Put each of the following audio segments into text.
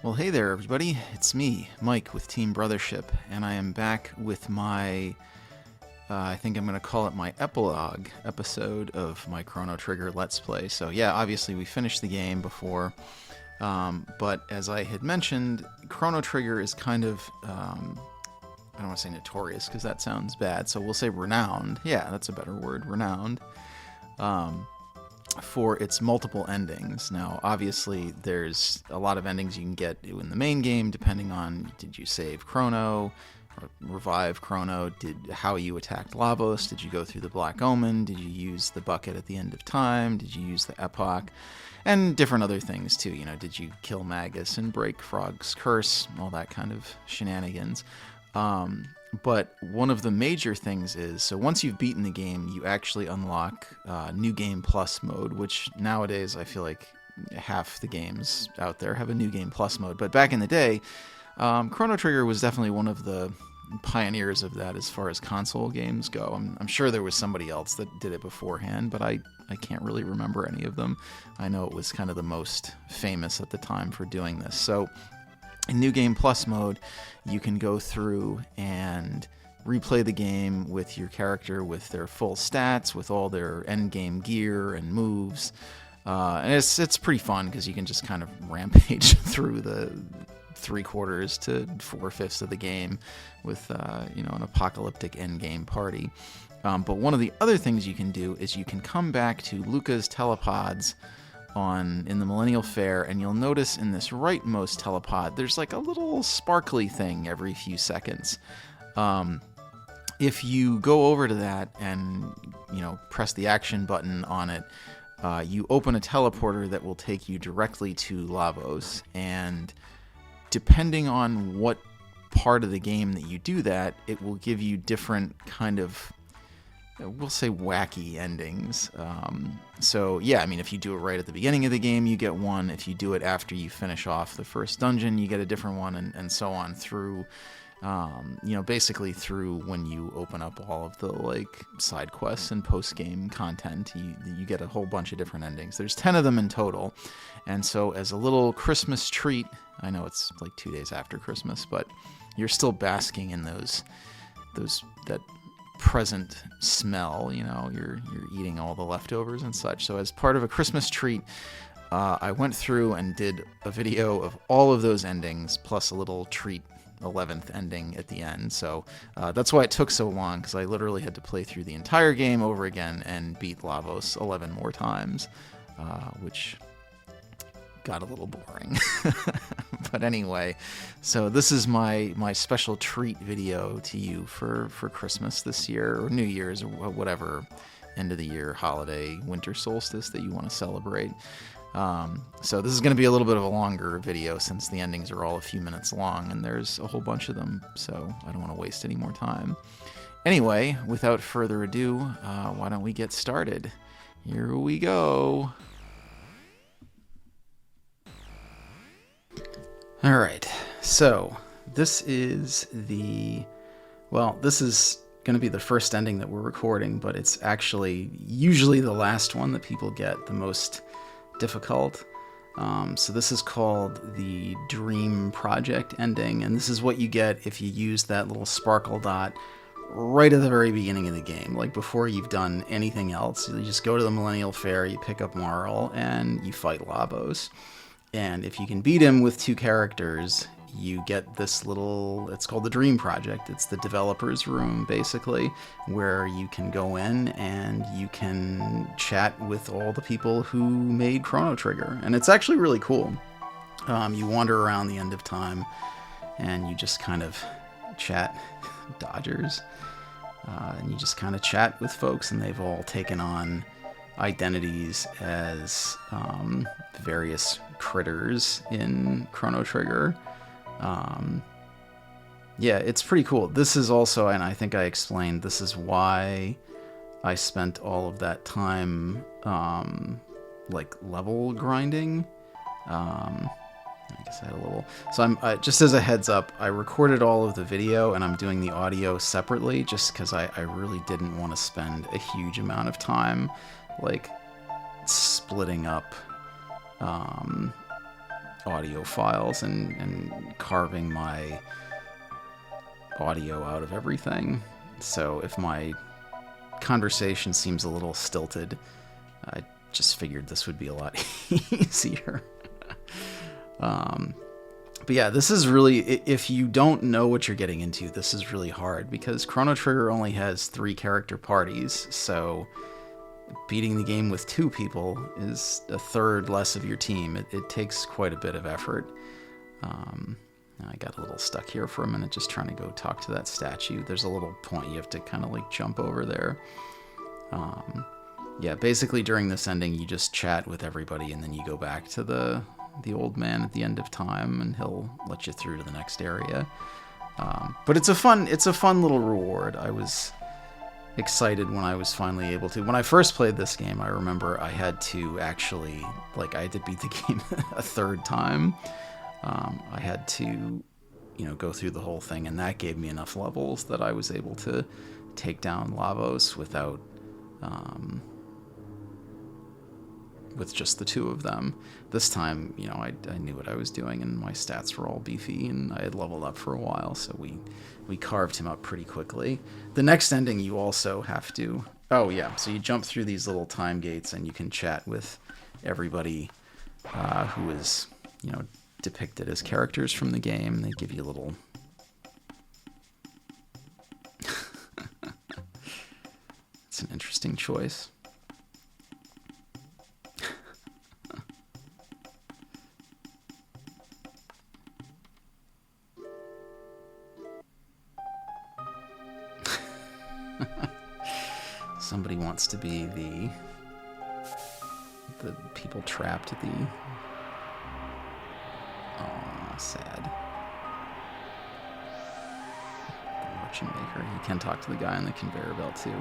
Well, hey there, everybody. It's me, Mike, with Team Brothership, and I am back with my, I think I'm going to call it my Epilogue episode of my Chrono Trigger Let's Play. So, yeah, obviously we finished the game before, but as I had mentioned, Chrono Trigger is kind of, I don't want to say notorious because that sounds bad, so we'll say renowned. Yeah, that's a better word, renowned. For its multiple endings. Now, obviously, there's a lot of endings you can get in the main game, depending on did you save Chrono, or revive Chrono, how you attacked Lavos, did you go through the Black Omen, did you use the bucket at the end of time, did you use the Epoch, and different other things too. You know, did you kill Magus and break Frog's curse, all that kind of shenanigans. But one of the major things is, so once you've beaten the game, you actually unlock New Game Plus mode, which nowadays I feel like half the games out there have a New Game Plus mode. But back in the day, Chrono Trigger was definitely one of the pioneers of that as far as console games go. I'm sure there was somebody else that did it beforehand, but I can't really remember any of them. I know it was kind of the most famous at the time for doing this. So in New Game Plus mode, you can go through and replay the game with your character with their full stats, with all their end game gear and moves. And it's pretty fun because you can just kind of rampage through the 3/4 to 4/5 of the game with an apocalyptic end game party. But one of the other things you can do is you can come back to Lucca's telepods in the Millennial Fair, and you'll notice in this rightmost telepod there's like a little sparkly thing every few seconds. If you go over to that and press the action button on it, you open a teleporter that will take you directly to Lavos, and depending on what part of the game that you do that, it will give you different kind of, we'll say, wacky endings. So yeah, I mean, if you do it right at the beginning of the game, you get one. If you do it after you finish off the first dungeon, you get a different one, and so on through, basically through when you open up all of the side quests and post-game content, you get a whole bunch of different endings. There's 10 of them in total, and so as a little Christmas treat, I know it's like 2 days after Christmas, but you're still basking in that present smell. You're eating all the leftovers and such. So as part of a Christmas treat, I went through and did a video of all of those endings plus a little treat 11th ending at the end. So that's why it took so long, because I literally had to play through the entire game over again and beat Lavos 11 more times, which got a little boring. But anyway, so this is my special treat video to you for Christmas this year, or New Year's, or whatever end of the year holiday, winter solstice that you want to celebrate. So this is going to be a little bit of a longer video since the endings are all a few minutes long and there's a whole bunch of them, so I don't want to waste any more time. Anyway, without further ado, why don't we get started? Here we go. Alright, so this is this is going to be the first ending that we're recording, but it's actually usually the last one that people get, the most difficult. So this is called the Dream Project ending, and this is what you get if you use that little sparkle dot right at the very beginning of the game, like before you've done anything else. You just go to the Millennial Fair, you pick up Marl, and you fight Lavos. And if you can beat him with 2 characters, you get this little, it's called the Dream Project. It's the developer's room, basically, where you can go in and you can chat with all the people who made Chrono Trigger. And it's actually really cool. You wander around the end of time and you just kind of chat, Dodgers, and you just kind of chat with folks, and they've all taken on identities as various critters in Chrono Trigger. Yeah, it's pretty cool. This is also, and I think I explained, this is why I spent all of that time level grinding. I guess I had a little. So I'm just as a heads up, I recorded all of the video and I'm doing the audio separately, just because I really didn't want to spend a huge amount of time splitting up audio files and carving my audio out of everything. So if my conversation seems a little stilted, I just figured this would be a lot easier. But yeah, this is really, if you don't know what you're getting into, this is really hard because Chrono Trigger only has 3 character parties, so beating the game with 2 people is a third less of your team. It takes quite a bit of effort. I got a little stuck here for a minute just trying to go talk to that statue. There's a little point you have to kind of like jump over there. Yeah, basically during this ending you just chat with everybody and then you go back to the old man at the end of time and he'll let you through to the next area. But it's a fun little reward. I was excited when I was finally able to. When I first played this game, I remember I had to actually, like, I had to beat the game a third time. I had to, go through the whole thing, and that gave me enough levels that I was able to take down Lavos without, with just the 2 of them. This time, I knew what I was doing, and my stats were all beefy, and I had leveled up for a while, so we carved him up pretty quickly. The next ending, you also have to... Oh, yeah, so you jump through these little time gates, and you can chat with everybody who is, depicted as characters from the game. They give you a little... It's an interesting choice. Somebody wants to be the people trapped at the... Oh, sad. The merchant maker. You can talk to the guy on the conveyor belt too.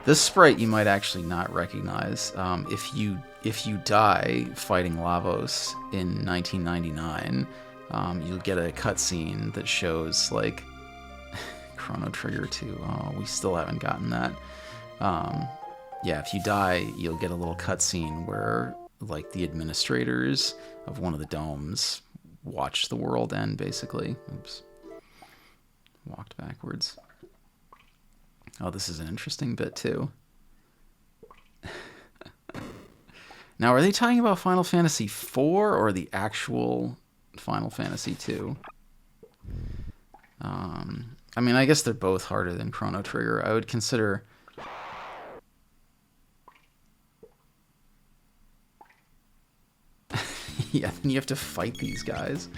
This sprite you might actually not recognize. If you die fighting Lavos in 1999, you'll get a cutscene that shows like Chrono Trigger 2. Oh, we still haven't gotten that. Yeah, if you die, you'll get a little cutscene where like the administrators of one of the domes watch the world end, basically. Oops. Walked backwards. Oh, this is an interesting bit, too. Now, are they talking about Final Fantasy IV or the actual Final Fantasy II? I mean, I guess they're both harder than Chrono Trigger. I would consider... Yeah, then you have to fight these guys.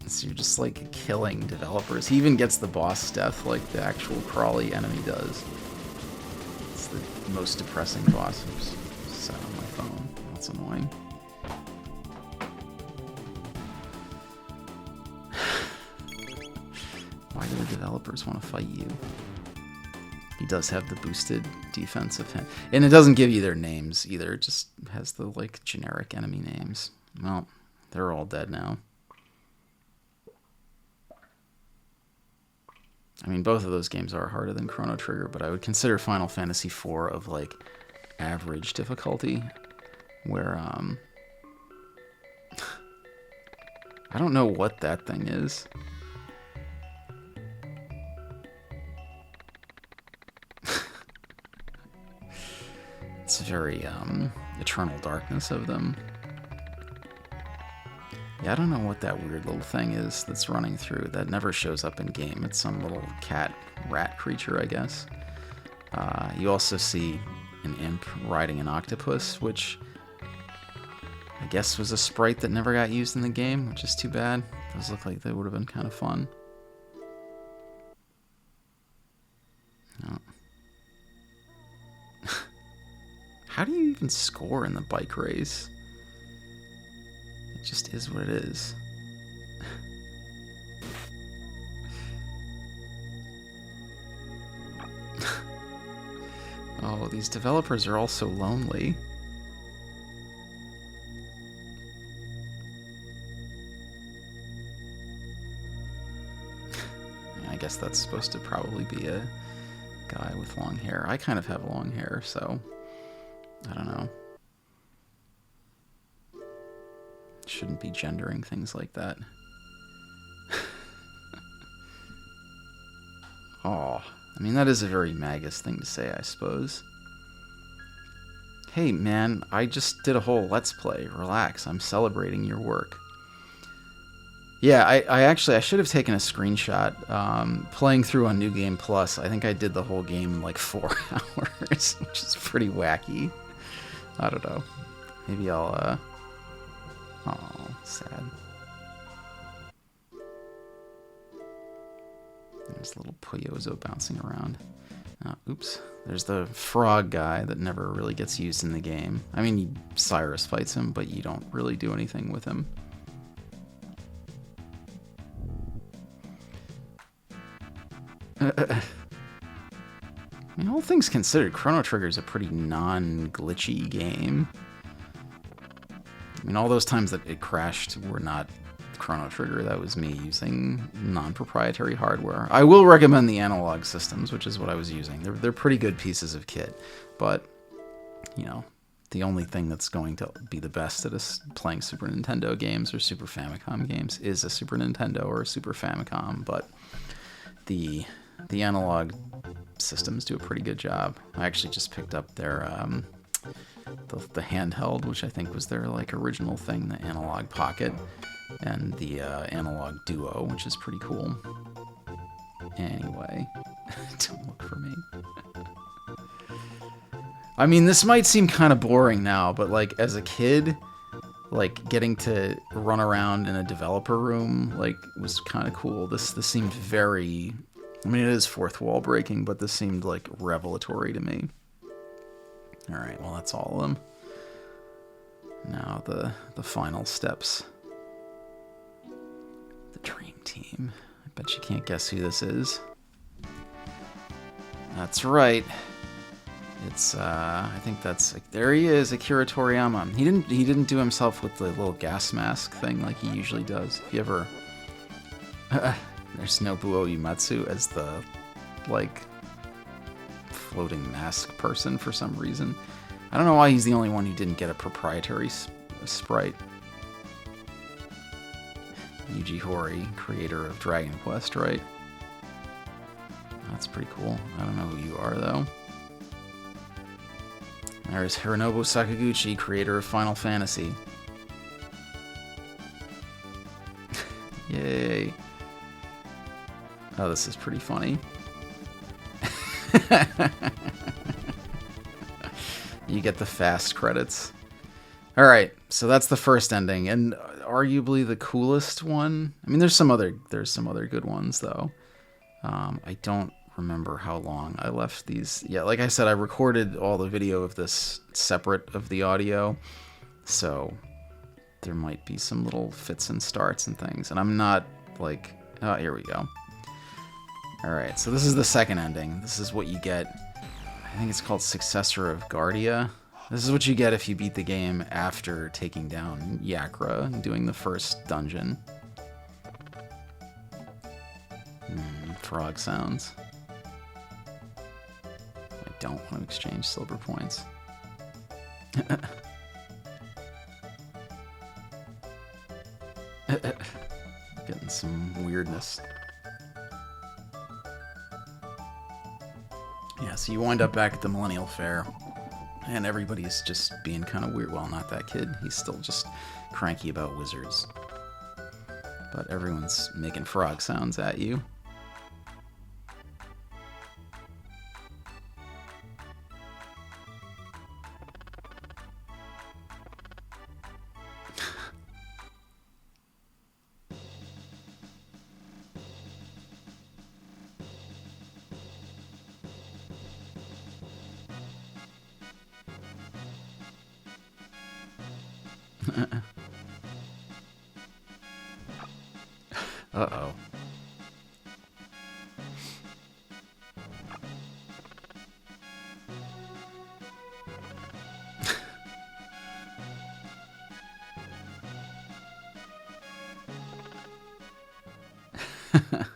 So you're just like killing developers. He even gets the boss death like the actual crawly enemy does. It's the most depressing boss. Oops, set on my phone. That's annoying. Why do the developers want to fight you? He does have the boosted defense of him. And it doesn't give you their names either. It just has the like generic enemy names. Well, they're all dead now. I mean, both of those games are harder than Chrono Trigger, but I would consider Final Fantasy IV of, like, average difficulty, where, I don't know what that thing is. It's very, Eternal Darkness of them. Yeah, I don't know what that weird little thing is that's running through. That never shows up in game. It's some little rat creature, I guess. You also see an imp riding an octopus, which I guess was a sprite that never got used in the game, which is too bad. Those look like they would have been kind of fun. Oh. How do you even score in the bike race? It just is what it is. Oh, these developers are all so lonely. I guess that's supposed to probably be a guy with long hair. I kind of have long hair, so I don't know. Shouldn't be gendering things like that. Oh, I mean, that is a very Magus thing to say, I suppose. Hey, man, I just did a whole Let's Play. Relax, I'm celebrating your work. Yeah, I should have taken a screenshot. Playing through on New Game Plus, I think I did the whole game in like 4 hours, which is pretty wacky. I don't know. Maybe I'll, oh, sad. There's a little Puyozo bouncing around. Oops. There's the frog guy that never really gets used in the game. I mean, Cyrus fights him, but you don't really do anything with him. I mean, all things considered, Chrono Trigger is a pretty non-glitchy game. I mean, all those times that it crashed were not Chrono Trigger. That was me using non-proprietary hardware. I will recommend the analog systems, which is what I was using. They're pretty good pieces of kit, but, you know, the only thing that's going to be the best at playing Super Nintendo games or Super Famicom games is a Super Nintendo or a Super Famicom, but the analog systems do a pretty good job. I actually just picked up their the handheld, which I think was their like original thing, the Analog Pocket, and the Analog Duo, which is pretty cool. Anyway, don't look for me. I mean, this might seem kind of boring now, but like as a kid, like getting to run around in a developer room like was kind of cool. This seemed very, I mean, it is fourth wall breaking, but this seemed like revelatory to me. All right, well, that's all of them. Now the final steps. The Dream Team. I bet you can't guess who this is. That's right. It's I think that's, there he is, Akira Toriyama. He didn't do himself with the little gas mask thing like he usually does. If you ever there's Nobuo Uematsu as the like floating mask person for some reason. I don't know why he's the only one who didn't get a proprietary sprite. Yuji Horii, creator of Dragon Quest, right? That's pretty cool. I don't know who you are though. There's Hironobu Sakaguchi, creator of Final Fantasy. Yay. Oh, this is pretty funny. You get the fast credits. Alright, so that's the first ending, and arguably the coolest one. I mean, there's some other good ones, though. I don't remember how long I left these. Yeah, like I said, I recorded all the video of this separate of the audio, so there might be some little fits and starts and things, and I'm not like, oh, here we go. Alright, so this is the second ending. This is what you get. I think it's called Successor of Guardia. This is what you get if you beat the game after taking down Yakra and doing the first dungeon. Frog sounds. I don't want to exchange silver points. Getting some weirdness. Yeah, so you wind up back at the Millennial Fair, and everybody's just being kind of weird. Well, not that kid. He's still just cranky about wizards. But everyone's making frog sounds at you. Uh-oh.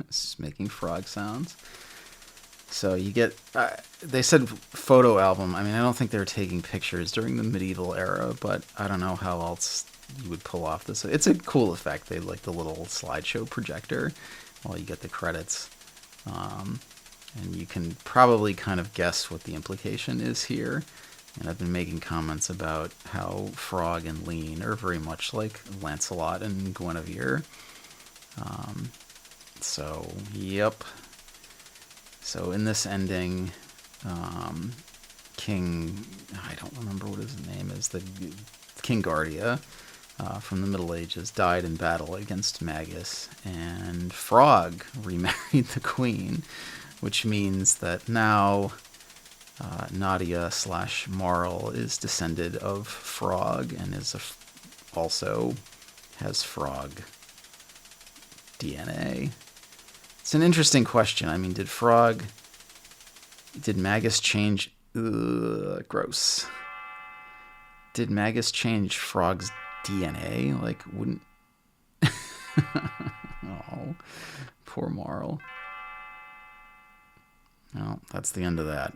Just making frog sounds. So you get, they said photo album. I mean, I don't think they were taking pictures during the medieval era, but I don't know how else you would pull off this. It's a cool effect. They like the little slideshow projector while you get the credits. And you can probably kind of guess what the implication is here. And I've been making comments about how Frog and Lean are very much like Lancelot and Guinevere. So, yep. So in this ending, King, I don't remember what his name is, the King Guardia from the Middle Ages died in battle against Magus, and Frog remarried the queen, which means that now Nadia / Marl is descended of Frog and is also has Frog DNA. It's an interesting question. I mean, did Magus change... gross. Did Magus change Frog's DNA? Like, wouldn't... Oh, poor Marl. Well, that's the end of that.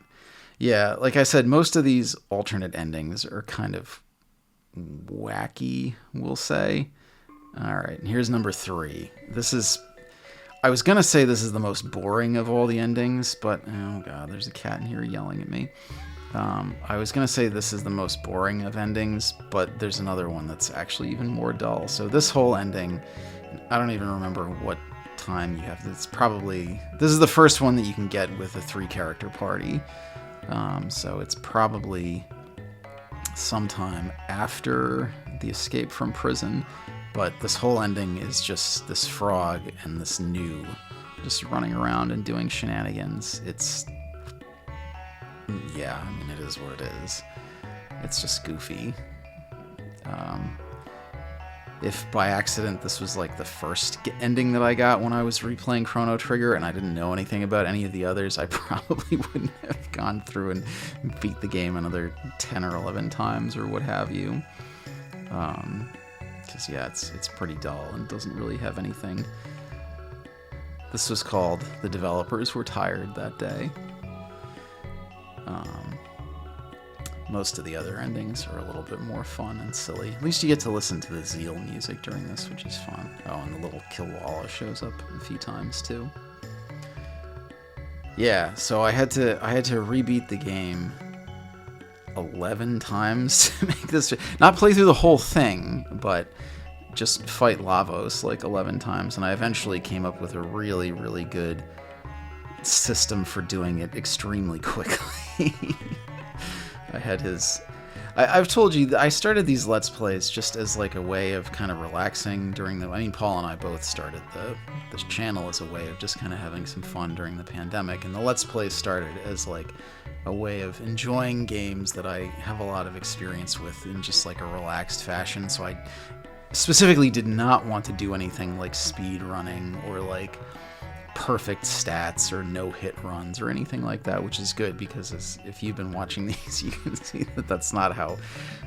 Yeah, like I said, most of these alternate endings are kind of wacky, we'll say. All right, and here's number 3. I was going to say this is the most boring of all the endings, but, oh god, there's a cat in here yelling at me. I was going to say this is the most boring of endings, but there's another one that's actually even more dull. So this whole ending, I don't even remember what time you have. This is the first one that you can get with a 3-character party. So it's probably sometime after the escape from prison. But this whole ending is just this frog and this gnu just running around and doing shenanigans. Yeah, I mean, it is what it is. It's just goofy. If by accident this was like the first ending that I got when I was replaying Chrono Trigger and I didn't know anything about any of the others, I probably wouldn't have gone through and beat the game another 10 or 11 times or what have you. Because, yeah, it's pretty dull and doesn't really have anything. This was called The Developers Were Tired That Day. Most of the other endings are a little bit more fun and silly. At least you get to listen to the Zeal music during this, which is fun. Oh, and the little Kilwalla shows up a few times too. Yeah, so I had to rebeat the game 11 times to make this. Not play through the whole thing, but just fight Lavos like 11 times, and I eventually came up with a really, really good system for doing it extremely quickly. I've told you that I started these Let's Plays just as like a way of kind of relaxing during Paul and I both started this channel as a way of just kind of having some fun during the pandemic, and the Let's Plays started as like a way of enjoying games that I have a lot of experience with in just like a relaxed fashion. So I specifically did not want to do anything like speed running or like perfect stats or no-hit runs or anything like that, which is good because if you've been watching these, you can see that that's not how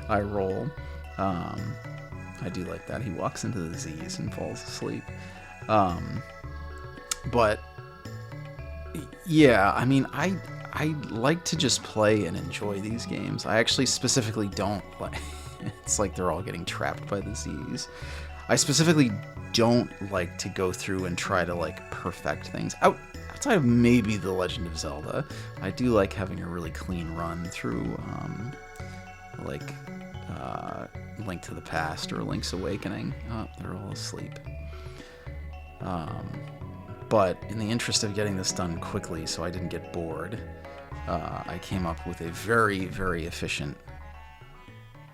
I roll. I do like that. He walks into the Z's and falls asleep. But yeah, I mean, I like to just play and enjoy these games. I actually specifically don't like... It's like they're all getting trapped by the Z's. I specifically don't like to go through and try to like perfect things. Outside of maybe The Legend of Zelda, I do like having a really clean run through Link to the Past or Link's Awakening. Oh, they're all asleep. But in the interest of getting this done quickly so I didn't get bored, I came up with a very, very efficient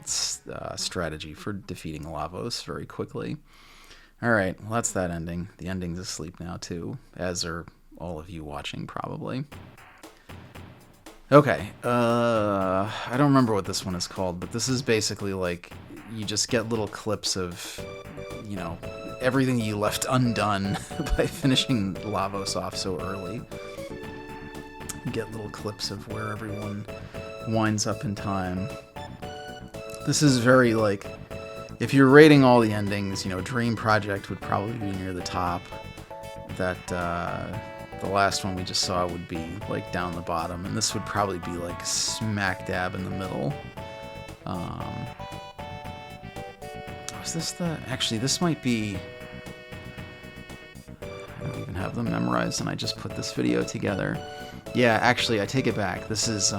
strategy for defeating Lavos very quickly. Alright, well that's that ending. The ending's asleep now too, as are all of you watching probably. Okay, I don't remember what this one is called, but this is basically like, you just get little clips of, you know, everything you left undone by finishing Lavos off so early. You get little clips of where everyone winds up in time. This is very, like, if you're rating all the endings, you know, Dream Project would probably be near the top. That the last one we just saw would be like down the bottom, and this would probably be like smack dab in the middle. Was this the... Actually, this might be... I don't even have them memorized, and I just put this video together. Yeah, actually, I take it back. This is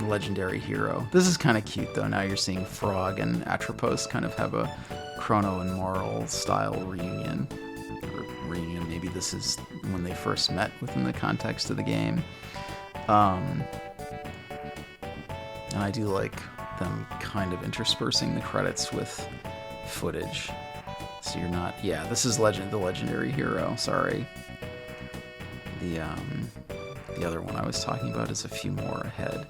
Legendary Hero. This is kind of cute, though. Now you're seeing Frog and Atropos kind of have a Chrono and Marl style reunion. Maybe this is when they first met within the context of the game. And I do like them kind of interspersing the credits with footage. So you're not... Yeah, this is the Legendary Hero. Sorry. The other one I was talking about is a few more ahead.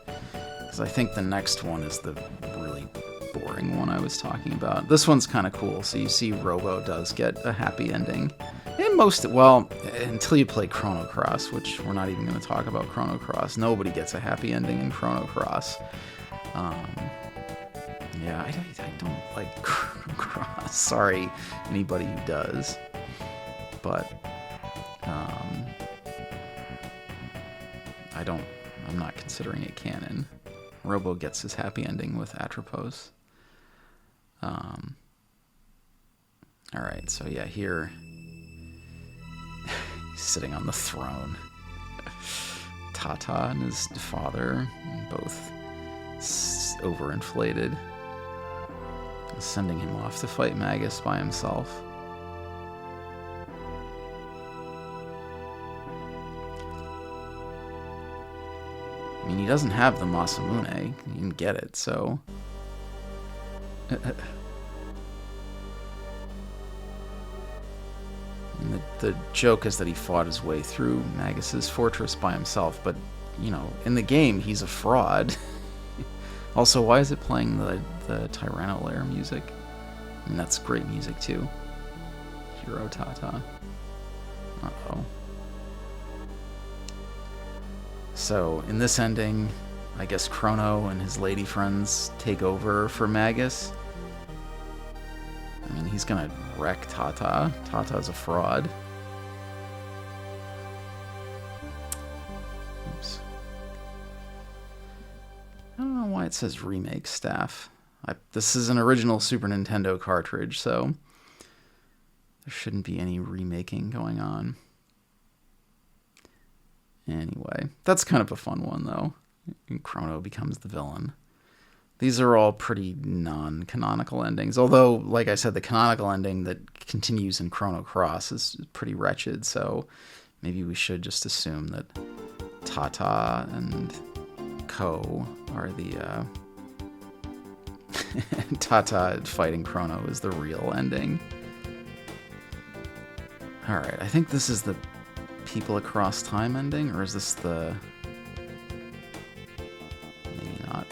Because I think the next one is the really boring one I was talking about. This one's kind of cool. So you see Robo does get a happy ending. And well, until you play Chrono Cross, which we're not even going to talk about Chrono Cross. Nobody gets a happy ending in Chrono Cross. Yeah, I don't like Chrono Cross. Sorry, anybody who does. But, I'm not considering it canon. Robo gets his happy ending with Atropos. Alright, so yeah, here... He's sitting on the throne. Tata and his father, both overinflated, sending him off to fight Magus by himself. I mean, he doesn't have the Masamune. He didn't get it, so... And the joke is that he fought his way through Magus's fortress by himself, but, you know, in the game, he's a fraud. Also, why is it playing the Tyranno Lair music? I mean, that's great music, too. Hero Tata. Uh-oh. So, in this ending, I guess Chrono and his lady friends take over for Magus. I mean, he's gonna wreck Tata. Tata's a fraud. Oops. I don't know why it says remake staff. This is an original Super Nintendo cartridge, so there shouldn't be any remaking going on. Anyway, that's kind of a fun one, though. And Chrono becomes the villain. These are all pretty non-canonical endings. Although, like I said, the canonical ending that continues in Chrono Cross is pretty wretched, so maybe we should just assume that Tata and Ko are the... Tata fighting Chrono is the real ending. Alright, I think this is the People Across Time ending, or is this the... Maybe not.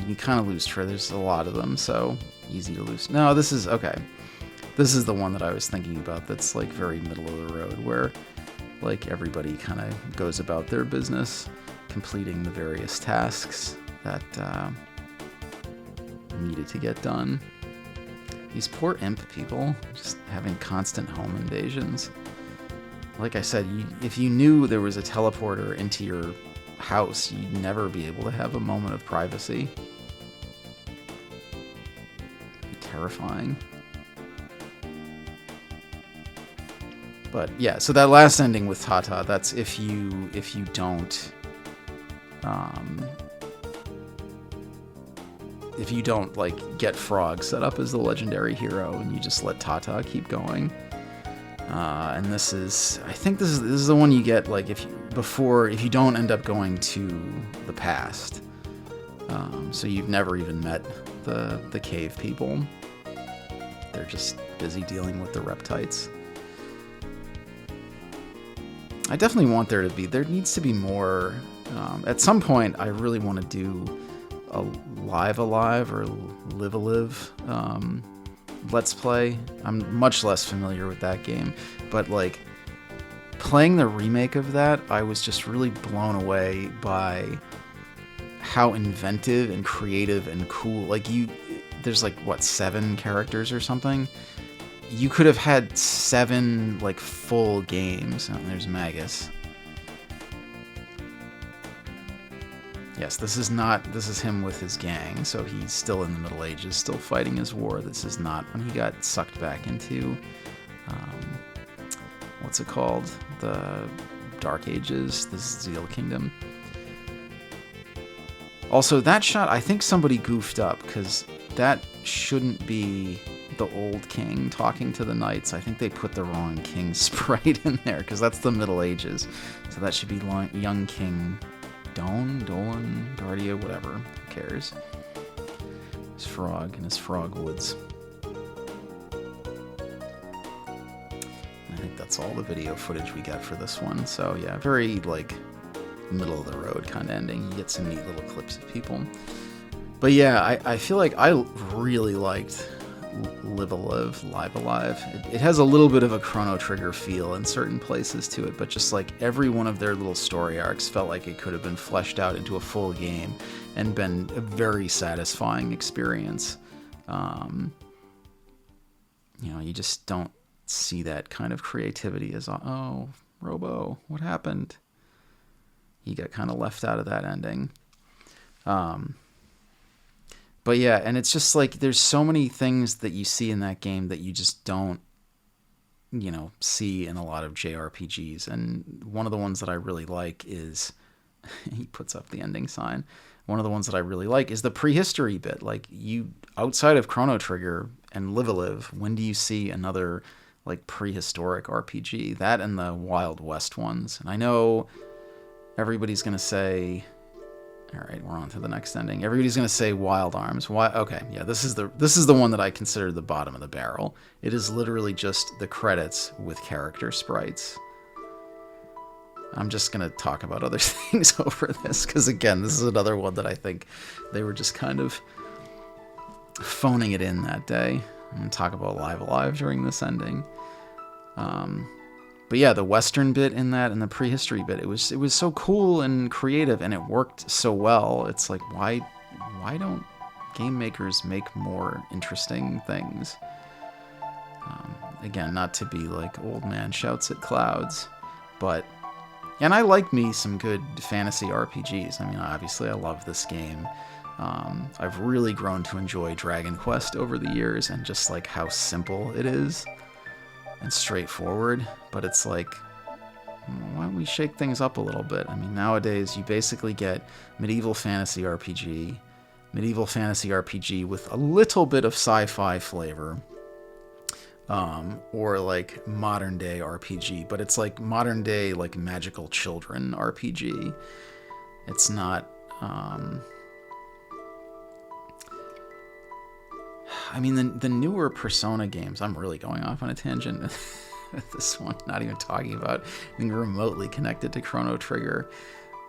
You kind of lose track. There's a lot of them, so easy to lose. No, this is... Okay. This is the one that I was thinking about that's, like, very middle of the road, where, like, everybody kind of goes about their business, completing the various tasks that needed to get done. These poor imp people, just having constant home invasions. Like I said, if you knew there was a teleporter into your house, you'd never be able to have a moment of privacy. Terrifying. But yeah, so that last ending with Tata, that's if you don't like get Frog set up as the legendary hero and you just let Tata keep going. And this is, I think this is the one you get like if you don't end up going to the past. So you've never even met the cave people. They're just busy dealing with the reptites. I definitely want there needs to be more. At some point, I really want to do a Live Alive or Live a Live Let's Play. I'm much less familiar with that game, but like playing the remake of that, I was just really blown away by how inventive and creative and cool. Like there's like what 7 characters or something, you could have had 7 like full games. Oh, there's Magus. Yes, this is him with his gang, so he's still in the Middle Ages, still fighting his war. This is not when he got sucked back into, what's it called? The Dark Ages, the Zeal Kingdom. Also, that shot, I think somebody goofed up, because that shouldn't be the old king talking to the knights. I think they put the wrong king sprite in there, because that's the Middle Ages. So that should be young King Dolan, Guardia, whatever. Who cares? His frog in his frog woods. And I think that's all the video footage we got for this one. So yeah, very like middle of the road kind of ending. You get some neat little clips of people. But yeah, I feel like I really liked Live Alive. It has a little bit of a Chrono Trigger feel in certain places to it, but just like every one of their little story arcs felt like it could have been fleshed out into a full game and been a very satisfying experience. You just don't see that kind of creativity as, oh, Robo, what happened? He got kind of left out of that ending. But yeah, and it's just like there's so many things that you see in that game that you just don't, see in a lot of JRPGs. And one of the ones that I really like is, he puts up the ending sign. One of the ones that I really like is the prehistory bit. Like outside of Chrono Trigger and Live, when do you see another like prehistoric RPG? That and the Wild West ones. And I know everybody's going to say, all right, we're on to the next ending. Everybody's going to say Wild Arms. Why? Okay, yeah, this is the one that I consider the bottom of the barrel. It is literally just the credits with character sprites. I'm just going to talk about other things over this, because again, this is another one that I think they were just kind of phoning it in that day. I'm going to talk about Live Alive during this ending. But yeah, the Western bit in that and the prehistory bit, it was so cool and creative, and it worked so well. It's like, why don't game makers make more interesting things? Again, not to be like old man shouts at clouds, and I like me some good fantasy RPGs. I mean, obviously I love this game. I've really grown to enjoy Dragon Quest over the years, and just like how simple it is and straightforward, but it's like, why don't we shake things up a little bit? I mean, nowadays you basically get medieval fantasy RPG with a little bit of sci-fi flavor, or like modern day RPG, but it's like modern day like magical children RPG. It's not, I mean, the newer Persona games, I'm really going off on a tangent with this one, not even talking about being remotely connected to Chrono Trigger.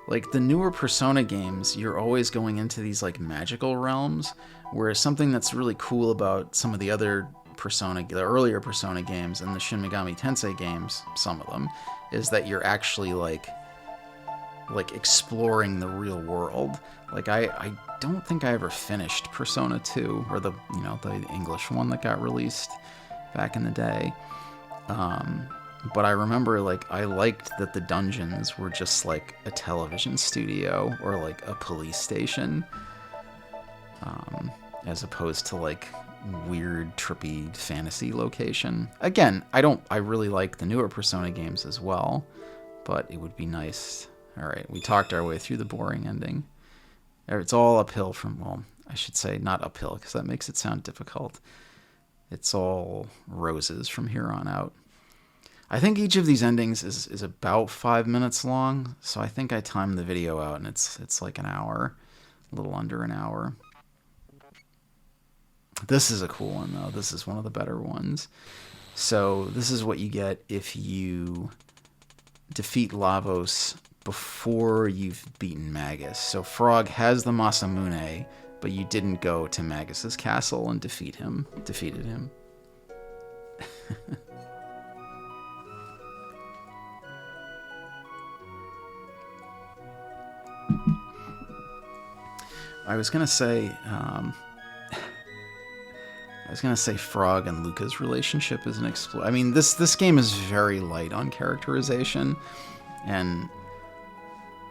Like, the newer Persona games, you're always going into these, like, magical realms, whereas something that's really cool about some of the other the earlier Persona games and the Shin Megami Tensei games, some of them, is that you're actually, like exploring the real world. Like, I don't think I ever finished Persona 2, or the English one that got released back in the day. But I remember, like, I liked that the dungeons were just like a television studio or like a police station, as opposed to like weird, trippy fantasy location. Again, I really like the newer Persona games as well, but it would be nice. All right, we talked our way through the boring ending. It's all uphill from, well, I should say not uphill, because that makes it sound difficult. It's all roses from here on out. I think each of these endings is about 5 minutes long, so I think I timed the video out, and it's like an hour, a little under an hour. This is a cool one, though. This is one of the better ones. So this is what you get if you defeat Lavos before you've beaten Magus. So Frog has the Masamune, but you didn't go to Magus's castle and defeated him. I was gonna say, I was gonna say Frog and Lucca's relationship is an I mean, this game is very light on characterization, and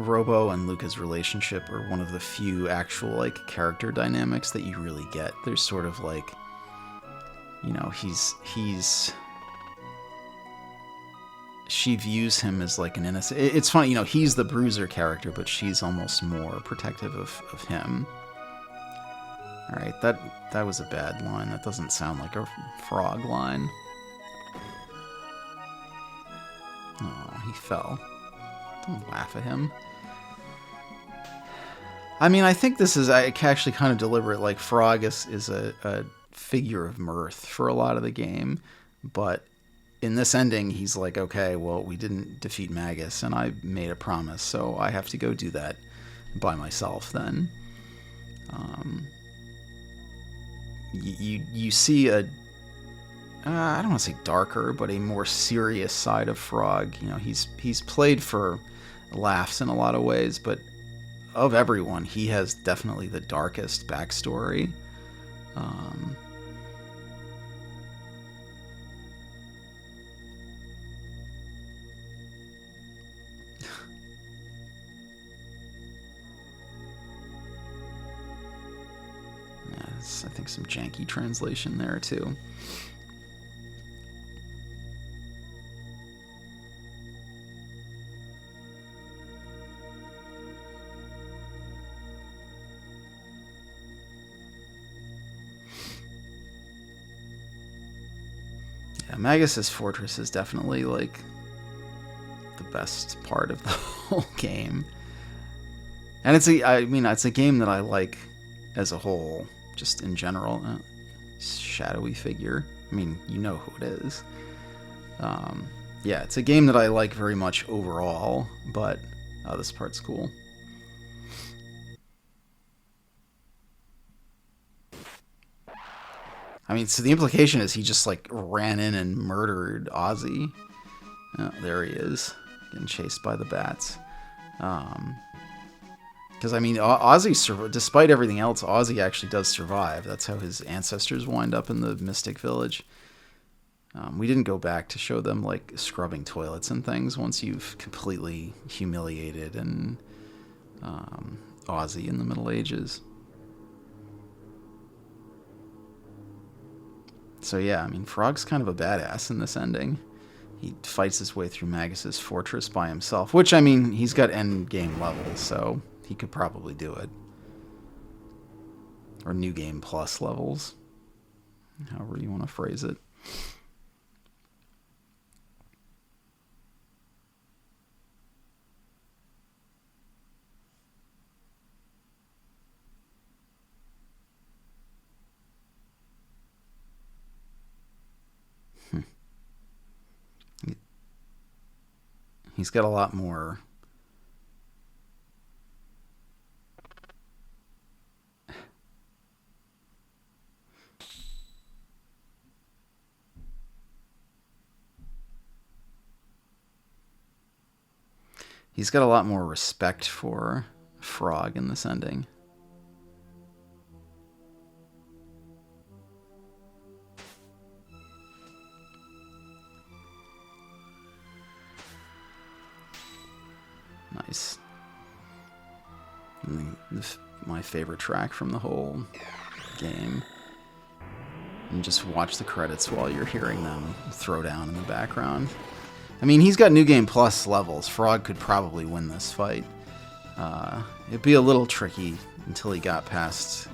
Robo and Lucca's relationship are one of the few actual like character dynamics that you really get. There's sort of like, you know, she views him as like an innocent. It's funny, you know, he's the bruiser character, but she's almost more protective of him. All right, that was a bad line. That doesn't sound like a Frog line. Oh, he fell. Don't laugh at him. I mean, I think this is actually kind of deliberate. Like, Frog is a figure of mirth for a lot of the game, but in this ending, he's like, okay, well, we didn't defeat Magus, and I made a promise, so I have to go do that by myself then. You see a, I don't want to say darker, but a more serious side of Frog. You know, he's played for laughs in a lot of ways, but of everyone, he has definitely the darkest backstory. I think some janky translation there too. Yeah, Magus's fortress is definitely like the best part of the whole game, and it's a game that I like as a whole. Just in general, shadowy figure. I mean, you know who it is. Yeah, it's a game that I like very much overall, but this part's cool. I mean, so the implication is he just like ran in and murdered Ozzy. Oh, there he is, getting chased by the bats. Because, I mean, Ozzy, despite everything else, Ozzy actually does survive. That's how his ancestors wind up in the Mystic Village. We didn't go back to show them, like, scrubbing toilets and things once you've completely humiliated Ozzy in the Middle Ages. So, yeah, I mean, Frog's kind of a badass in this ending. He fights his way through Magus's fortress by himself, which, I mean, he's got end game levels, so he could probably do it. Or New Game Plus levels. However you want to phrase it. He's got a lot more. He's got a lot more respect for Frog in this ending. Nice. My favorite track from the whole game. And just watch the credits while you're hearing them throw down in the background. I mean, he's got New Game Plus levels. Frog could probably win this fight. It'd be a little tricky until he got past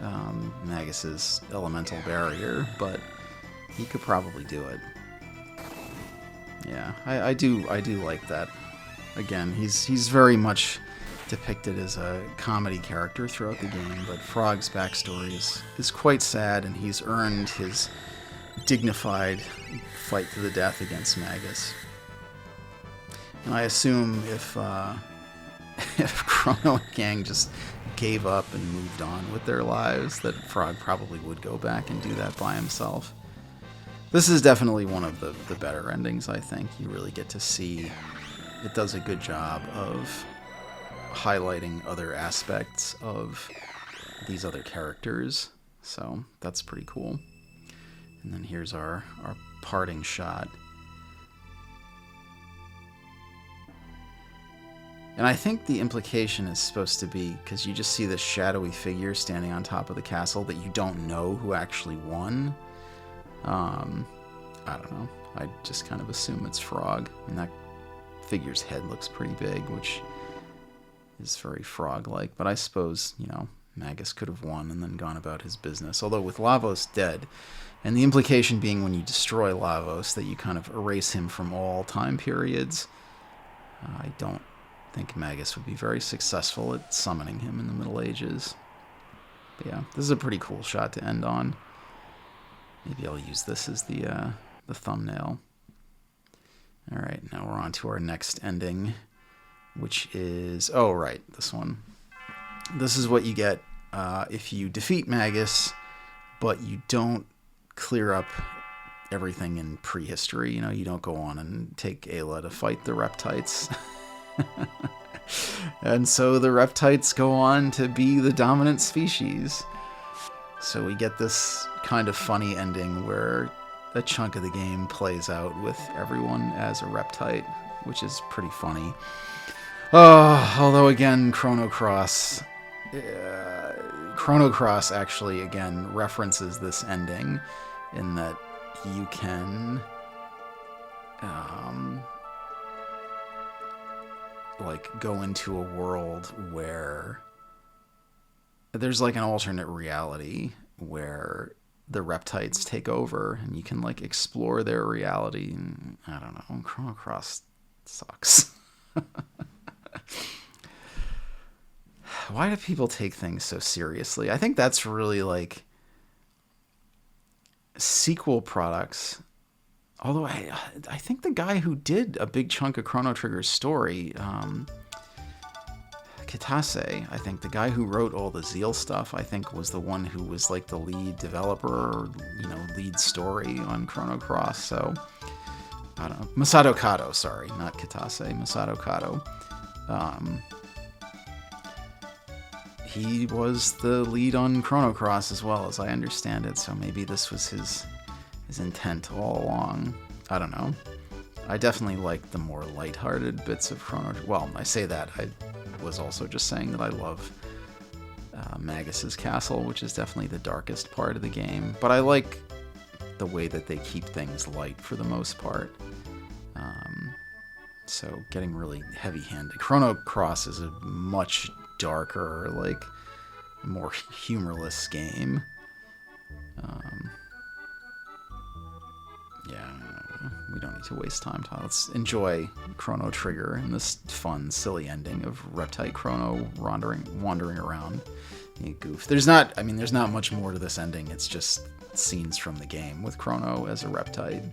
Magus's elemental barrier, but he could probably do it. Yeah, I do like that. Again, he's very much depicted as a comedy character throughout the game, but Frog's backstory is quite sad, and he's earned his dignified fight to the death against Magus. And I assume if Chrono and gang just gave up and moved on with their lives, that Frog probably would go back and do that by himself. This is definitely one of the better endings, I think. You really get to see it does a good job of highlighting other aspects of these other characters, so that's pretty cool. And then here's our parting shot. And I think the implication is supposed to be, because you just see this shadowy figure standing on top of the castle, that you don't know who actually won. I don't know. I just kind of assume it's Frog. I mean, that figure's head looks pretty big, which is very frog-like. But I suppose, you know, Magus could have won and then gone about his business. Although with Lavos dead, and the implication being when you destroy Lavos that you kind of erase him from all time periods, I don't think Magus would be very successful at summoning him in the Middle Ages. But yeah, this is a pretty cool shot to end on. Maybe I'll use this as the thumbnail. All right, now we're on to our next ending, which is... oh, right, this one. This is what you get if you defeat Magus, but you don't clear up everything in prehistory. You know, you don't go on and take Ayla to fight the Reptites. And so the Reptites go on to be the dominant species. So we get this kind of funny ending where a chunk of the game plays out with everyone as a Reptite, which is pretty funny. Although again, Chrono Cross actually again references this ending in that you can like go into a world where there's like an alternate reality where the Reptites take over and you can like explore their reality. And I don't know, Chrono Cross sucks. Why do people take things so seriously? I think that's really like sequel products. Although I think the guy who did a big chunk of Chrono Trigger's story, Kitase, I think the guy who wrote all the Zeal stuff, I think was the one who was like the lead developer, or, you know, lead story on Chrono Cross. So I don't know. Masato Kato, sorry, not Kitase, Masato Kato. He was the lead on Chrono Cross as well, as I understand it. So maybe this was his intent all along. I don't know. I definitely like the more lighthearted bits of Chrono Trigger. Well, I say that. I was also just saying that I love Magus's castle, which is definitely the darkest part of the game. But I like the way that they keep things light for the most part. So getting really heavy-handed. Chrono Cross is a much darker, like, more humorless game. Yeah, we don't need to waste time. Let's enjoy Chrono Trigger and this fun, silly ending of Reptite Chrono wandering around. Goof. There's not much more to this ending. It's just scenes from the game with Chrono as a Reptite.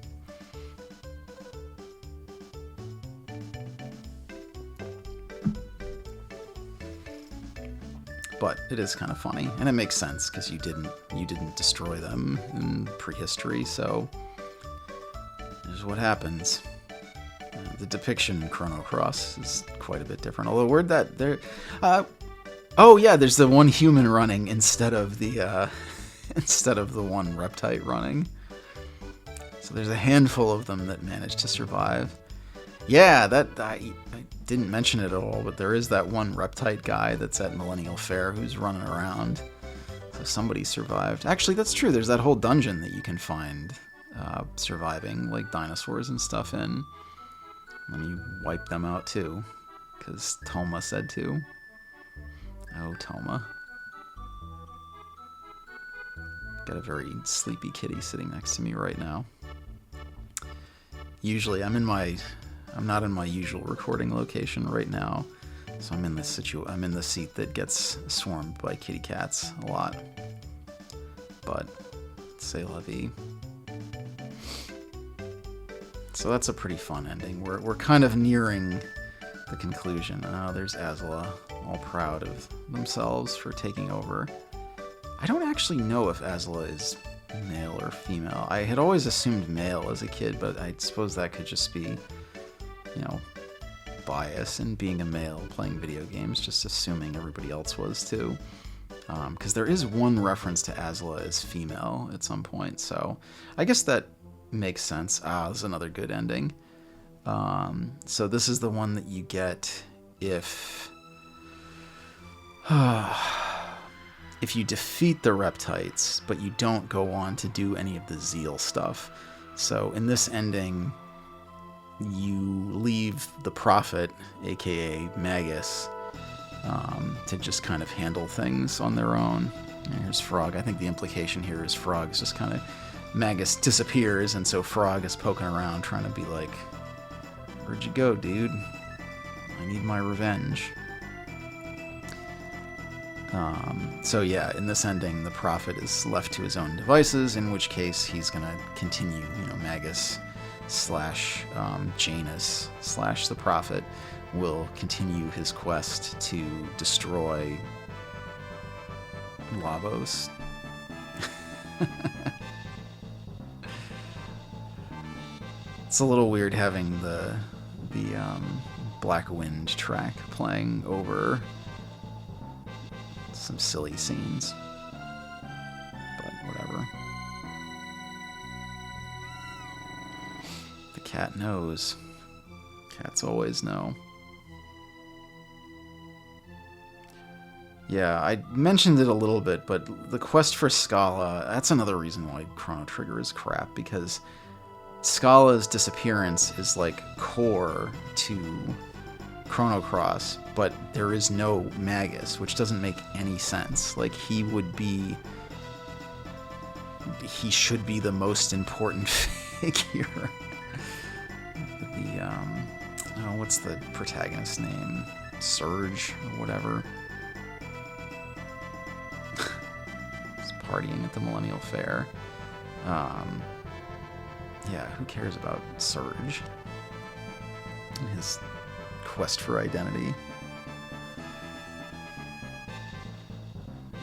But it is kind of funny, and it makes sense because you didn't destroy them in prehistory, so here's what happens. The depiction in Chrono Cross is quite a bit different. Although oh yeah, there's the one human running instead of the one Reptite running. So there's a handful of them that managed to survive. Yeah, I didn't mention it at all, but there is that one Reptite guy that's at Millennial Fair who's running around. So somebody survived. Actually, that's true. There's that whole dungeon that you can find surviving, like dinosaurs and stuff in. And you wipe them out too, because Toma said to. Oh, Toma. Got a very sleepy kitty sitting next to me right now. Usually, I'm not in my usual recording location right now, so I'm in the seat that gets swarmed by kitty cats a lot. But c'est la vie. So that's a pretty fun ending. We're kind of nearing the conclusion. Oh, there's Azula, all proud of themselves for taking over. I don't actually know if Azula is male or female. I had always assumed male as a kid, but I suppose that could just be, you know, bias in being a male playing video games, just assuming everybody else was too. because there is one reference to Azla as female at some point, so I guess that makes sense. This is another good ending. So this is the one that you get if if you defeat the Reptites, but you don't go on to do any of the Zeal stuff. So in this ending, you leave the Prophet, aka Magus, to just kind of handle things on their own. And here's Frog. I think the implication here is Frog's just kind of... Magus disappears, and so Frog is poking around trying to be like, where'd you go, dude? I need my revenge. So yeah, in this ending, the Prophet is left to his own devices, in which case he's going to continue, Magus / Janus / the Prophet will continue his quest to destroy Lavos. It's a little weird having the Black Wind track playing over some silly scenes, but whatever. The cat knows. Cats always know. Yeah, I mentioned it a little bit, but the quest for Scala, that's another reason why Chrono Trigger is crap, because Scala's disappearance is like core to Chrono Cross, but there is no Magus, which doesn't make any sense. Like, he should be the most important figure. What's the protagonist's name? Surge or whatever. He's partying at the Millennial Fair. Yeah, who cares about Surge and his quest for identity?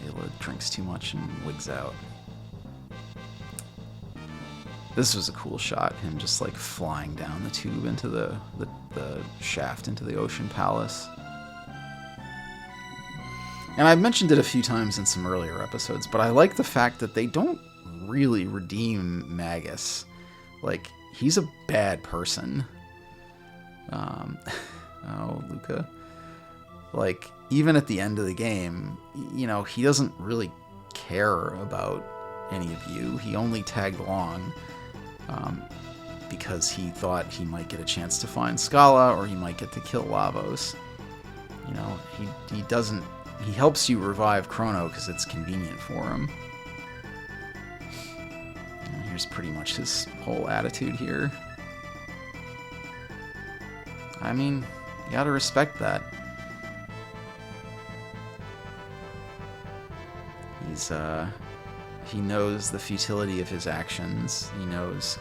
Ayla drinks too much and wigs out. This was a cool shot, him just like flying down the tube into the shaft into the Ocean Palace. And I've mentioned it a few times in some earlier episodes, but I like the fact that they don't really redeem Magus. Like, he's a bad person. Oh, Lucca. Like, even at the end of the game, he doesn't really care about any of you. He only tagged along because he thought he might get a chance to find Scala, or he might get to kill Lavos. He helps you revive Chrono because it's convenient for him. Here's pretty much his whole attitude here. I mean, you gotta respect that. He knows the futility of his actions. He knows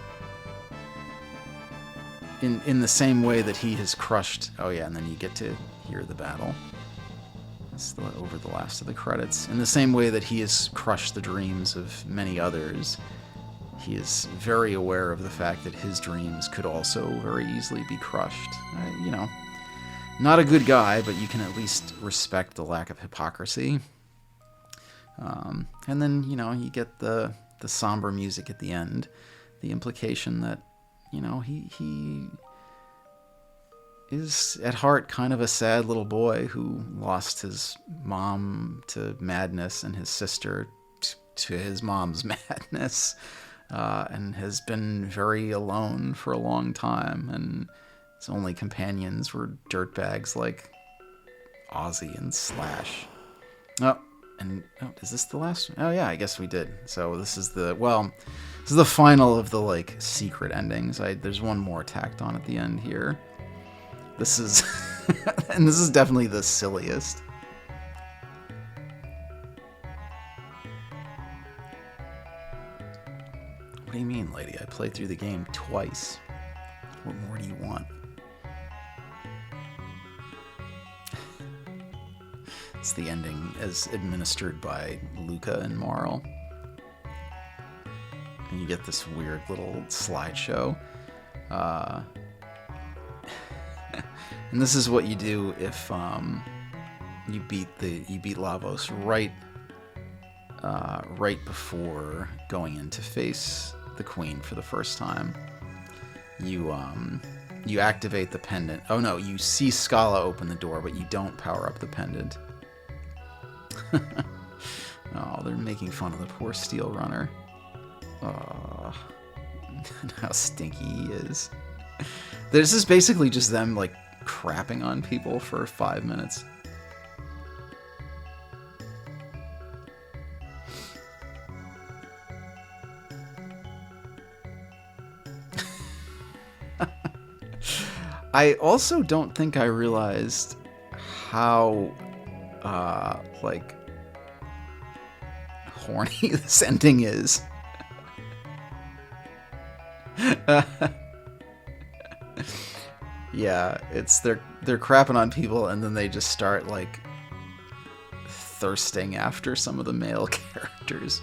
in the same way that he has crushed... Oh yeah, and then you get to hear the battle. It's over the last of the credits. In the same way that he has crushed the dreams of many others, he is very aware of the fact that his dreams could also very easily be crushed. Not a good guy, but you can at least respect the lack of hypocrisy. And then, you get the somber music at the end. The implication that, he is at heart kind of a sad little boy who lost his mom to madness and his sister to his mom's madness. And has been very alone for a long time, and his only companions were dirtbags like Ozzy and Slash. Is this the last one? Oh yeah, I guess we did. So this is the final of the secret endings. There's one more tacked on at the end here. This is and this is definitely the silliest. What do you mean, lady? I played through the game twice. What more do you want? It's the ending as administered by Lucca and Marl. And you get this weird little slideshow. And this is what you do if you beat Lavos right right before going in to face the queen for the first time. You activate the pendant. Oh no, you see Scala open the door, but you don't power up the pendant. Oh, they're making fun of the poor steel runner. Oh, how stinky he is. This is basically just them, like, crapping on people for 5 minutes. I also don't think I realized how, like, horny this ending is. Yeah, it's they're crapping on people and then they just start, like, thirsting after some of the male characters.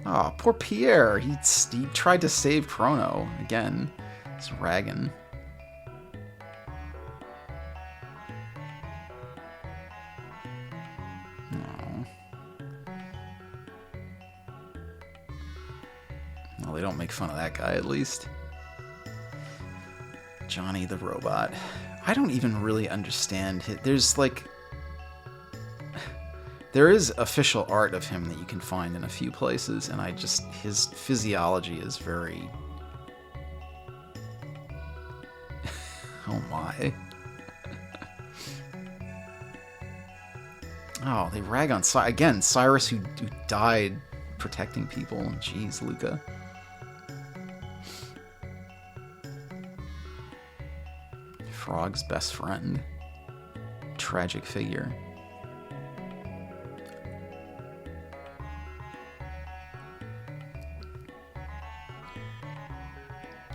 Oh, poor Pierre. He tried to save Chrono again. He's ragging. Oh. Well, they don't make fun of that guy, at least. Johnny the robot. I don't even really understand. There's, like... There is official art of him that you can find in a few places, and his physiology is very... Oh my. Oh, they rag on again, Cyrus who died protecting people. Jeez, Lucca. Frog's best friend. Tragic figure.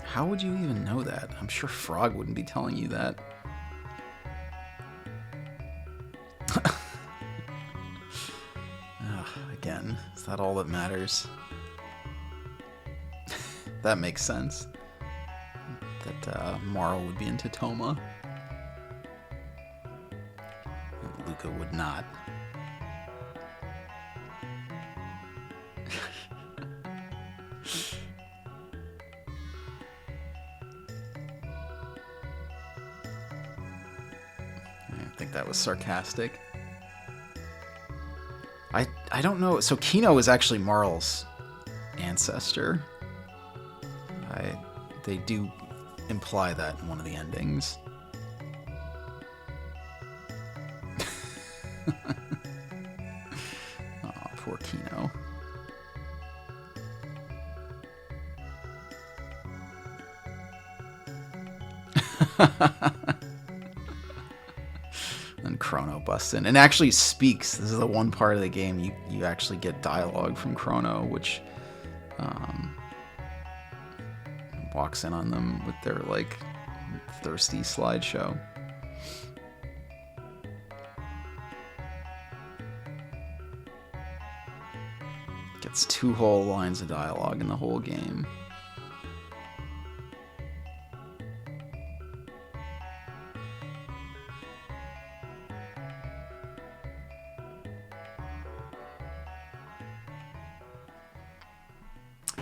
How would you even know that? I'm sure Frog wouldn't be telling you that. Again, is that all that matters? That makes sense. That Marl would be into Toma. And Lucca would not. I think that was sarcastic. I don't know. So Kino is actually Marl's ancestor. They do imply that in one of the endings. Oh, poor Kino. And Chrono busts in and actually speaks. This is the one part of the game you actually get dialogue from Chrono, which walks in on them with their, like, thirsty slideshow. Gets 2 whole lines of dialogue in the whole game.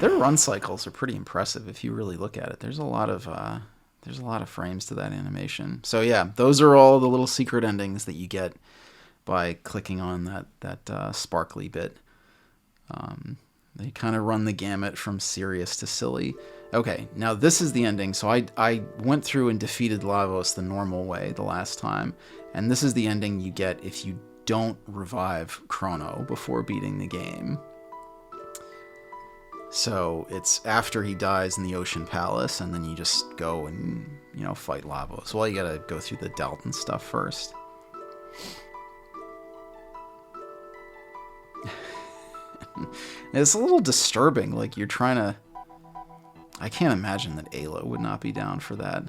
Their run cycles are pretty impressive if you really look at it. There's a lot of frames to that animation. So yeah, those are all the little secret endings that you get by clicking on that sparkly bit. They kind of run the gamut from serious to silly. Okay, now this is the ending. So I went through and defeated Lavos the normal way the last time, and this is the ending you get if you don't revive Chrono before beating the game. So it's after he dies in the Ocean Palace, and then you just go and, fight Lavos. Well, you gotta go through the Delt and stuff first. It's a little disturbing, like you're trying to... I can't imagine that Ayla would not be down for that.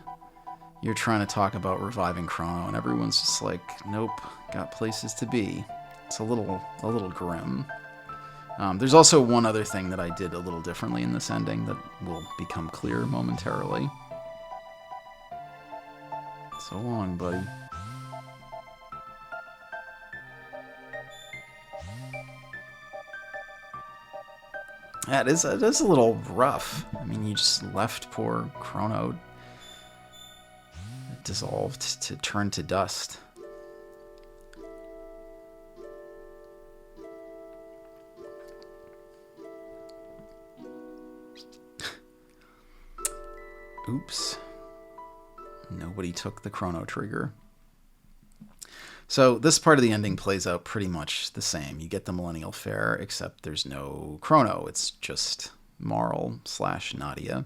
You're trying to talk about reviving Chrono, and everyone's just like, nope, got places to be. It's a little grim. There's also one other thing that I did a little differently in this ending that will become clear momentarily. So long, buddy. Yeah, it is a little rough. I mean, you just left poor Chrono dissolved to turn to dust. Oops. Nobody took the Chrono Trigger. So this part of the ending plays out pretty much the same. You get the Millennial Fair, except there's no Chrono. It's just Marl / Nadia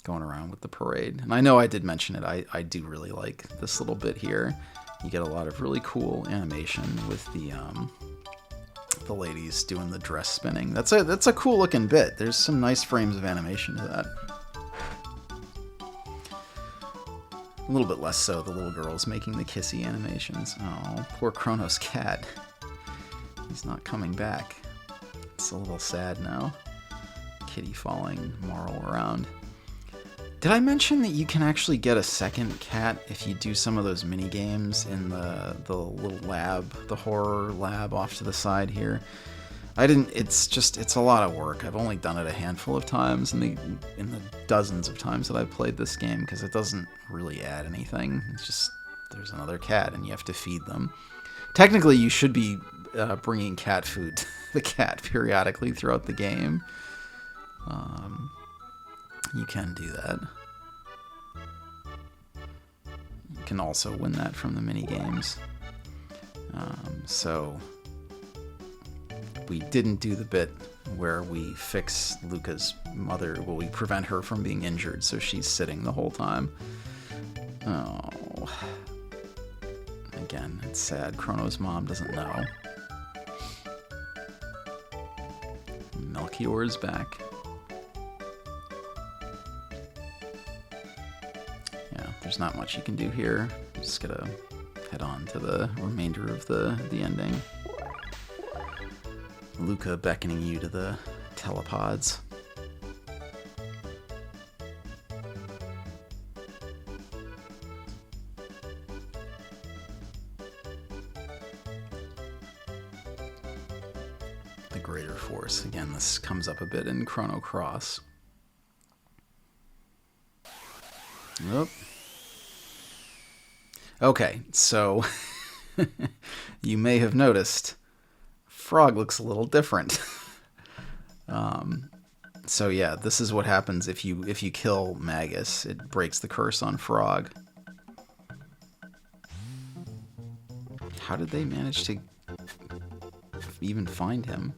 going around with the parade. And I know I did mention it. I do really like this little bit here. You get a lot of really cool animation with the ladies doing the dress spinning. That's a cool looking bit. There's some nice frames of animation to that. A little bit less so the little girls making the kissy animations. Oh, poor Chrono's cat. He's not coming back. It's a little sad now. Kitty following Marl around. Did I mention that you can actually get a second cat if you do some of those mini games in the little lab, the horror lab off to the side here? I didn't. It's a lot of work. I've only done it a handful of times in the dozens of times that I've played this game because it doesn't really add anything. It's just there's another cat and you have to feed them. Technically, you should be bringing cat food to the cat periodically throughout the game. You can do that. You can also win that from the mini games. So we didn't do the bit where we fix Lucca's mother. Well, we prevent her from being injured, so she's sitting the whole time. Oh. Again, it's sad. Chrono's mom doesn't know. Melchior's back. Yeah, there's not much you can do here. Just gotta head on to the remainder of the ending. Lucca beckoning you to the telepods. The greater force. Again, this comes up a bit in Chrono Cross. Nope. Okay, so you may have noticed Frog looks a little different. So yeah, this is what happens if you kill Magus. It breaks the curse on Frog. How did they manage to even find him?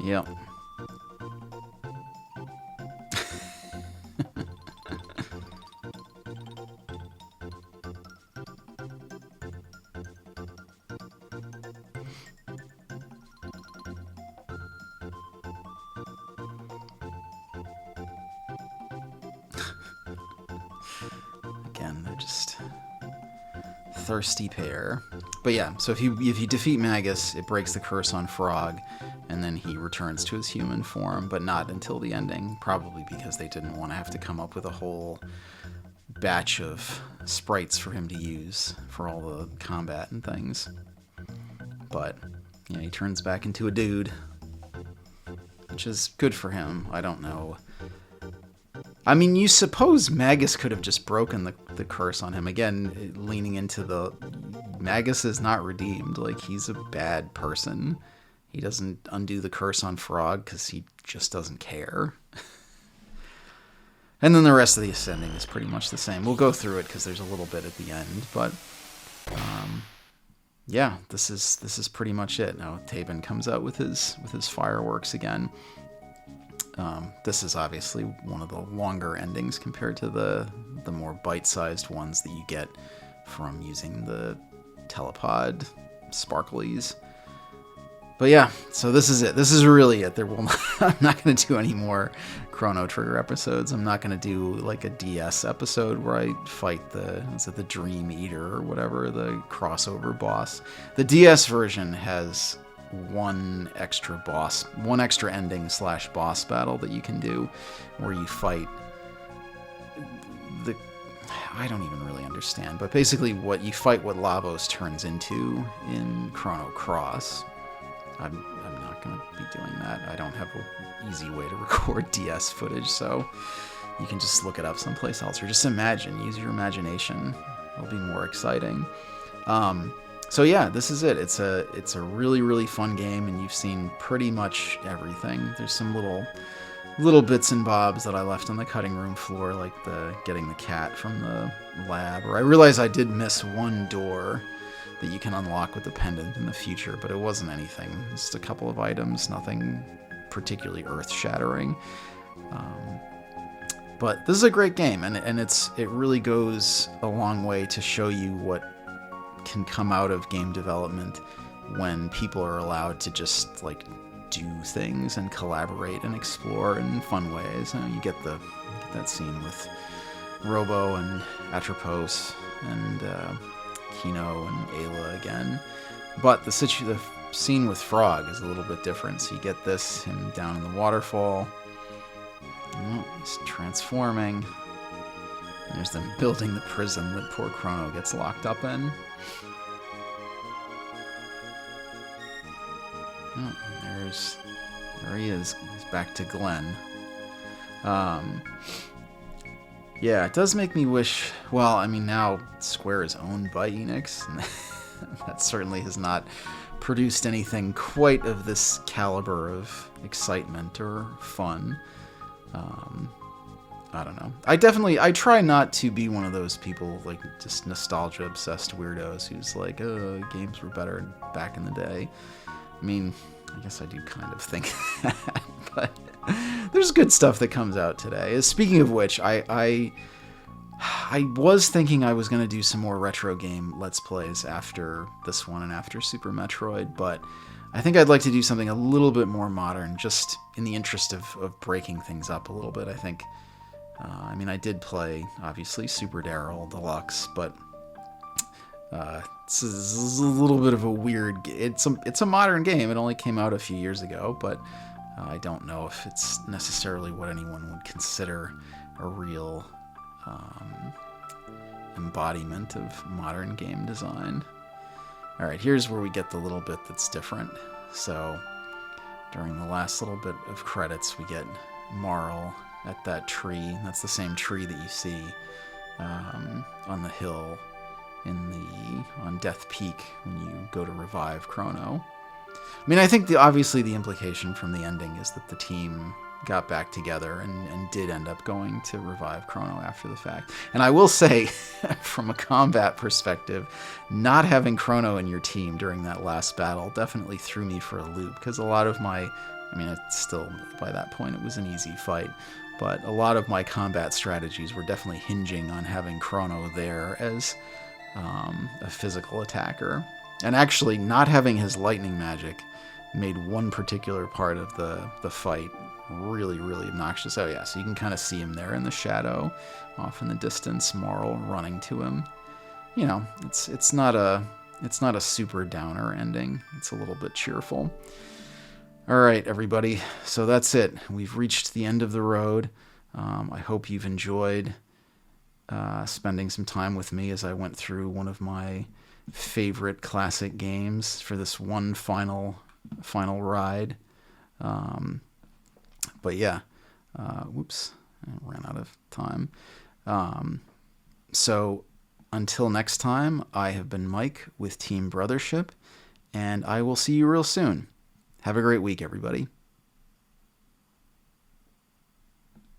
Yep. Again, they're just thirsty pair. But yeah, so if you defeat Magus, it breaks the curse on Frog, and then he returns to his human form, but not until the ending, probably because they didn't want to have to come up with a whole batch of sprites for him to use for all the combat and things. But yeah, he turns back into a dude, which is good for him. I don't know. I mean, you suppose Magus could have just broken the curse on him. Again, leaning into the... Magus is not redeemed. Like, he's a bad person. He doesn't undo the curse on Frog because he just doesn't care. And then the rest of the Ascending is pretty much the same. We'll go through it because there's a little bit at the end. But, yeah, this is pretty much it. Now, Tabin comes out with his fireworks again. This is obviously one of the longer endings compared to the more bite-sized ones that you get from using the telepod sparklies. But yeah, so this is it. This is really it. There will not, I'm not going to do any more Chrono Trigger episodes. I'm not going to do like a DS episode where I fight the Dream Eater or whatever, the crossover boss. The DS version has one extra ending / boss battle that you can do where you fight the... I don't even really understand, but basically what Lavos turns into in Chrono Cross. I'm not going to be doing that. I don't have an easy way to record DS footage, so you can just look it up someplace else, or just use your imagination. It'll be more exciting. So yeah, this is it. It's a really, really fun game, and you've seen pretty much everything. There's some little bits and bobs that I left on the cutting room floor, like getting the cat from the lab, or I realized I did miss one door that you can unlock with the pendant in the future, but it wasn't anything. Just a couple of items, nothing particularly earth-shattering. But this is a great game, and it really goes a long way to show you what can come out of game development when people are allowed to just like do things and collaborate and explore in fun ways. You get that scene with Robo and Atropos and Kino and Ayla again, but the scene with Frog is a little bit different. So you get him down in the waterfall. He's transforming. And there's them building the prison that poor Chrono gets locked up in. Oh, there he is. He's back to Glenn. Yeah, it does make me wish... Well, I mean, now Square is owned by Enix, and that certainly has not produced anything quite of this caliber of excitement or fun. I don't know. I try not to be one of those people, like, just nostalgia-obsessed weirdos who's like, oh, games were better back in the day. I mean, I guess I do kind of think that, but there's good stuff that comes out today. Speaking of which, I was thinking I was going to do some more retro game Let's Plays after this one and after Super Metroid, but I think I'd like to do something a little bit more modern, just in the interest of breaking things up a little bit. I think, I mean, I did play, obviously, Super Daryl Deluxe, but it's a little bit of a weird... It's a modern game. It only came out a few years ago, but I don't know if it's necessarily what anyone would consider a real embodiment of modern game design. Alright, here's where we get the little bit that's different. So, during the last little bit of credits, we get Marl at that tree. That's the same tree that you see on the hill on Death Peak when you go to revive Chrono. I mean, I think obviously the implication from the ending is that the team got back together and did end up going to revive Chrono after the fact. And I will say, from a combat perspective, not having Chrono in your team during that last battle definitely threw me for a loop, because a lot of I mean, it's still, by that point, it was an easy fight, but a lot of my combat strategies were definitely hinging on having Chrono there as a physical attacker. And actually, not having his lightning magic made one particular part of the fight really, really obnoxious. Oh yeah, so you can kind of see him there in the shadow, off in the distance, Marl running to him. You know, it's not a super downer ending. It's a little bit cheerful. All right, everybody. So that's it. We've reached the end of the road. I hope you've enjoyed spending some time with me as I went through one of my favorite classic games for this one final ride. But yeah, whoops, I ran out of time. So until next time, I have been Mike with Team Brothership, and I will see you real soon. Have a great week, everybody.